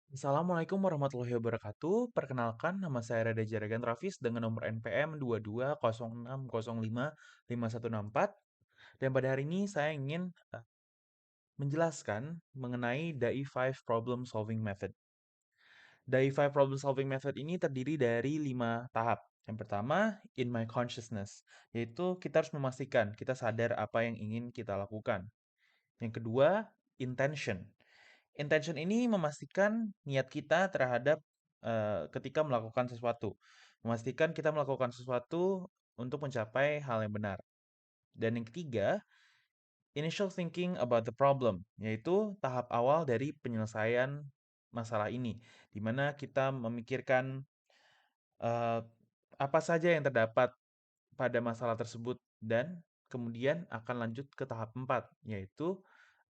Assalamualaikum warahmatullahi wabarakatuh. Perkenalkan, nama saya Rada Jaragan Rafis dengan nomor NPM 2206055164. Dan pada hari ini saya ingin menjelaskan mengenai DAI-5 Problem Solving Method. DAI-5 Problem Solving Method ini terdiri dari 5 tahap. Yang pertama, in my consciousness, yaitu kita harus memastikan kita sadar apa yang ingin kita lakukan. Yang kedua, intention. Intention ini memastikan niat kita terhadap ketika melakukan sesuatu. Memastikan kita melakukan sesuatu untuk mencapai hal yang benar. Dan yang ketiga, initial thinking about the problem, yaitu tahap awal dari penyelesaian masalah ini, di mana kita memikirkan eh, apa saja yang terdapat pada masalah tersebut dan kemudian akan lanjut ke tahap 4, yaitu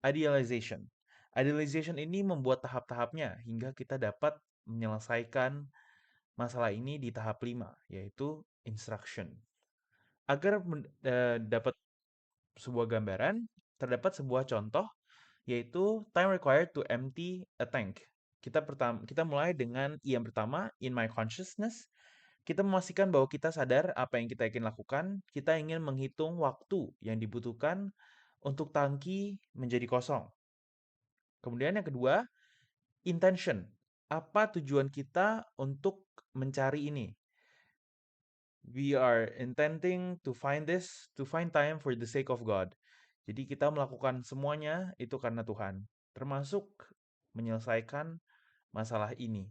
idealization. Idealization ini membuat tahap-tahapnya hingga kita dapat menyelesaikan masalah ini di tahap 5, yaitu instruction. Agar dapat sebuah gambaran, terdapat sebuah contoh, yaitu time required to empty a tank. Kita mulai dengan yang pertama, in my consciousness. Kita memastikan bahwa kita sadar apa yang kita ingin lakukan. Kita ingin menghitung waktu yang dibutuhkan untuk tangki menjadi kosong. Kemudian yang kedua, intention. Apa tujuan kita untuk mencari ini? We are intending to find time for the sake of God. Jadi kita melakukan semuanya itu karena Tuhan, termasuk menyelesaikan masalah ini.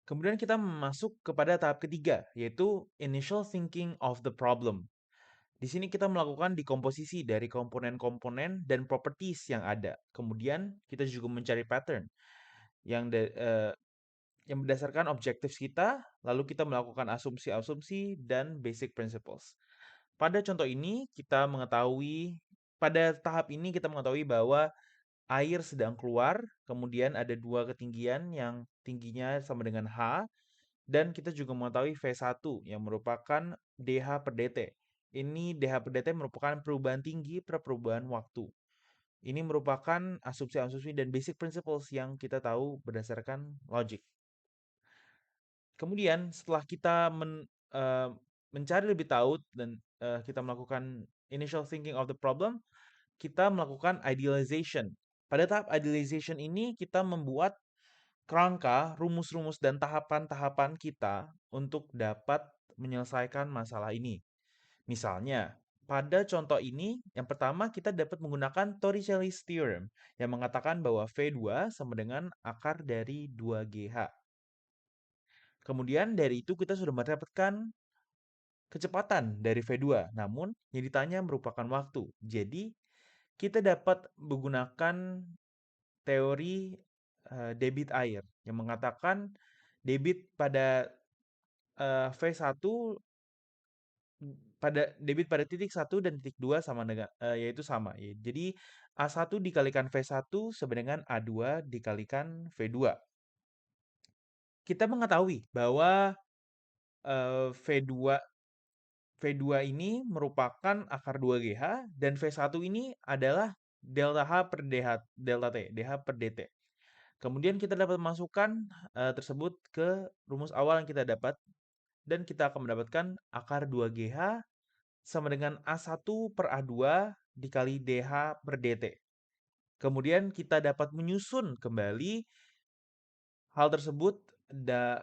Kemudian kita masuk kepada tahap ketiga, yaitu initial thinking of the problem. Di sini kita melakukan dekomposisi dari komponen-komponen dan properties yang ada. Kemudian kita juga mencari pattern yang yang berdasarkan objektif kita, lalu kita melakukan asumsi-asumsi dan basic principles. Pada contoh ini, pada tahap ini kita mengetahui bahwa air sedang keluar, kemudian ada dua ketinggian yang tingginya sama dengan H, dan kita juga mengetahui V1 yang merupakan dH per dt. Ini dH per dt merupakan perubahan tinggi per perubahan waktu. Ini merupakan asumsi-asumsi dan basic principles yang kita tahu berdasarkan logic. Kemudian setelah kita mencari lebih tahu dan kita melakukan initial thinking of the problem, kita melakukan idealization. Pada tahap idealization ini kita membuat kerangka, rumus-rumus dan tahapan-tahapan kita untuk dapat menyelesaikan masalah ini. Misalnya, pada contoh ini, yang pertama kita dapat menggunakan Torricelli's theorem yang mengatakan bahwa V2 sama dengan akar dari 2GH. Kemudian dari itu kita sudah mendapatkan kecepatan dari V2, namun yang ditanya merupakan waktu. Jadi, kita dapat menggunakan teori debit air yang mengatakan debit pada V1 debit pada titik 1 dan titik 2 sama dengan yaitu sama ya. Jadi A1 dikalikan V1 sama dengan A2 dikalikan V2. Kita mengetahui bahwa V2 V2 ini merupakan akar 2GH dan V1 ini adalah delta H per delta T, DH per dt. Kemudian kita dapat masukkan tersebut ke rumus awal yang kita dapat dan kita akan mendapatkan akar 2GH sama dengan A1 per A2 dikali DH per dt. Kemudian kita dapat menyusun kembali hal tersebut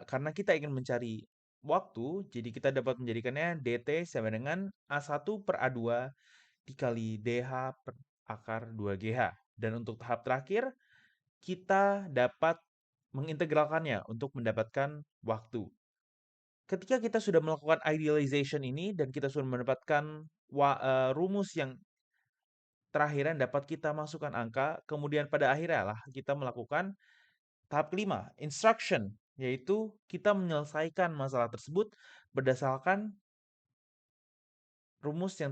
karena kita ingin mencari waktu, jadi kita dapat menjadikannya dt sama dengan A1 per A2 dikali DH per akar 2GH. Dan untuk tahap terakhir, kita dapat mengintegralkannya untuk mendapatkan waktu. Ketika kita sudah melakukan idealization ini dan kita sudah mendapatkan rumus yang terakhir yang dapat kita masukkan angka, kemudian pada akhirnya lah kita melakukan tahap kelima, instruction, yaitu kita menyelesaikan masalah tersebut berdasarkan rumus yang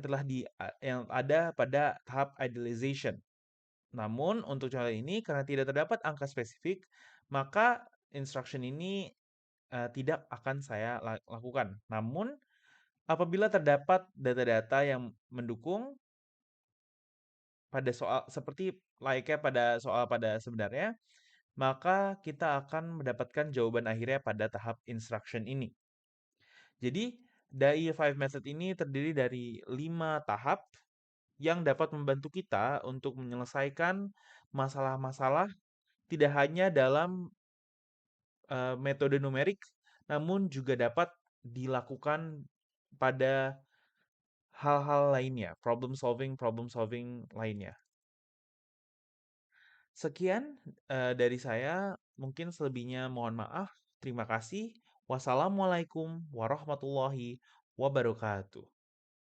yang ada pada tahap idealization. Namun untuk contoh ini karena tidak terdapat angka spesifik, maka instruction ini tidak akan saya lakukan. Namun apabila terdapat data-data yang mendukung pada soal seperti layaknya pada soal pada sebenarnya, maka kita akan mendapatkan jawaban akhirnya pada tahap instruction ini. Jadi, DAI 5 method ini terdiri dari 5 tahap yang dapat membantu kita untuk menyelesaikan masalah-masalah tidak hanya dalam metode numerik, namun juga dapat dilakukan pada hal-hal lainnya, problem solving lainnya. Sekian dari saya, mungkin selebihnya mohon maaf. Terima kasih. Wassalamualaikum warahmatullahi wabarakatuh.